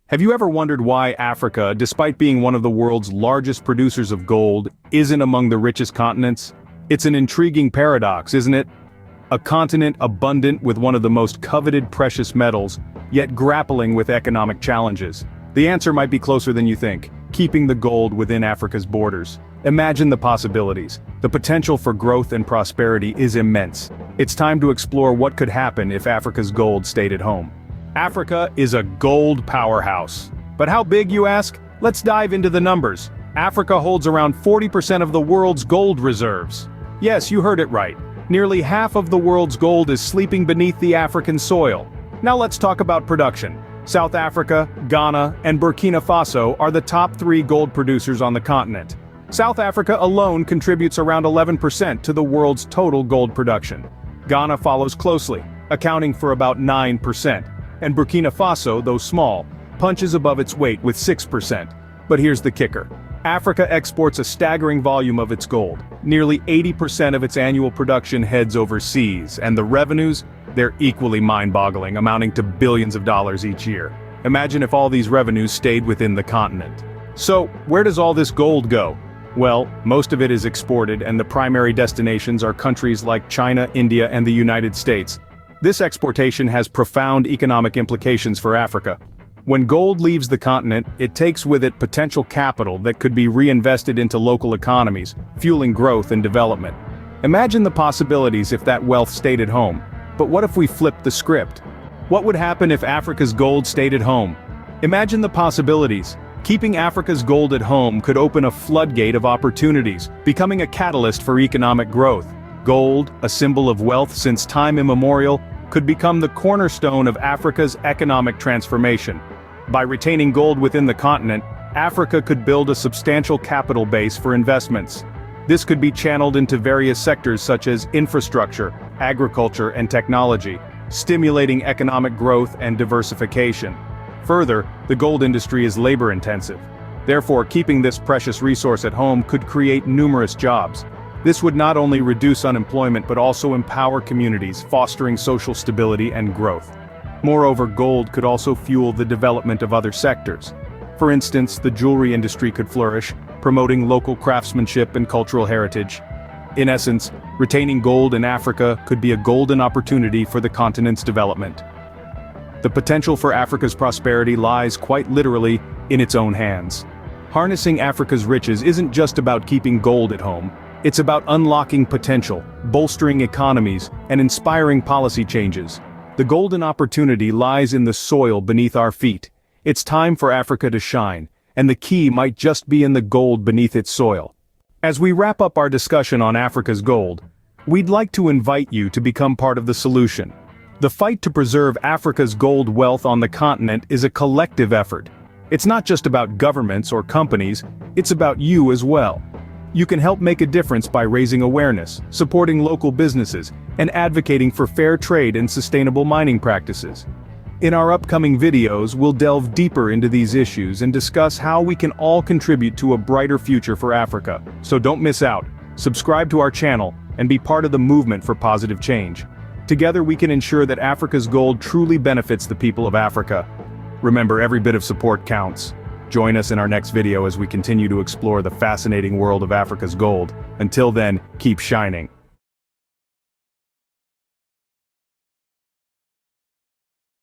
Have you ever wondered why Africa, despite being one of the world's largest producers of gold, isn't among the richest continents? It's an intriguing paradox, isn't it? A continent abundant with one of the most coveted precious metals, yet grappling with economic challenges. The answer might be closer than you think, keeping the gold within Africa's borders. Imagine the possibilities. The potential for growth and prosperity is immense. It's time to explore what could happen if Africa's gold stayed at home. Africa is a gold powerhouse. But how big, you ask? Let's dive into the numbers. Africa holds around 40% of the world's gold reserves. Yes, you heard it right. Nearly half of the world's gold is sleeping beneath the African soil. Now let's talk about production. South Africa, Ghana, and Burkina Faso are the top 3 gold producers on the continent. South Africa alone contributes around 11% to the world's total gold production. Ghana follows closely, accounting for about 9%. And Burkina Faso, though small, punches above its weight with 6%. But here's the kicker. Africa exports a staggering volume of its gold. Nearly 80% of its annual production heads overseas, and the revenues? They're equally mind-boggling, amounting to billions of dollars each year. Imagine if all these revenues stayed within the continent. So, where does all this gold go? Well, most of it is exported, and the primary destinations are countries like China, India, and the United States. This exportation has profound economic implications for Africa. When gold leaves the continent, it takes with it potential capital that could be reinvested into local economies, fueling growth and development. Imagine the possibilities if that wealth stayed at home. But what if we flipped the script? What would happen if Africa's gold stayed at home? Imagine the possibilities. Keeping Africa's gold at home could open a floodgate of opportunities, becoming a catalyst for economic growth. Gold, a symbol of wealth since time immemorial, could become the cornerstone of Africa's economic transformation. By retaining gold within the continent, Africa could build a substantial capital base for investments. This could be channeled into various sectors such as infrastructure, agriculture, and technology, stimulating economic growth and diversification. Further, the gold industry is labor-intensive. Therefore, keeping this precious resource at home could create numerous jobs. This would not only reduce unemployment but also empower communities, fostering social stability and growth. Moreover, gold could also fuel the development of other sectors. For instance, the jewelry industry could flourish, promoting local craftsmanship and cultural heritage. In essence, retaining gold in Africa could be a golden opportunity for the continent's development. The potential for Africa's prosperity lies quite literally in its own hands. Harnessing Africa's riches isn't just about keeping gold at home. It's about unlocking potential, bolstering economies, and inspiring policy changes. The golden opportunity lies in the soil beneath our feet. It's time for Africa to shine, and the key might just be in the gold beneath its soil. As we wrap up our discussion on Africa's gold, we'd like to invite you to become part of the solution. The fight to preserve Africa's gold wealth on the continent is a collective effort. It's not just about governments or companies, it's about you as well. You can help make a difference by raising awareness, supporting local businesses, and advocating for fair trade and sustainable mining practices. In our upcoming videos, we'll delve deeper into these issues and discuss how we can all contribute to a brighter future for Africa. So don't miss out, subscribe to our channel, and be part of the movement for positive change. Together we can ensure that Africa's gold truly benefits the people of Africa. Remember, every bit of support counts. Join us in our next video as we continue to explore the fascinating world of Africa's gold. Until then, keep shining.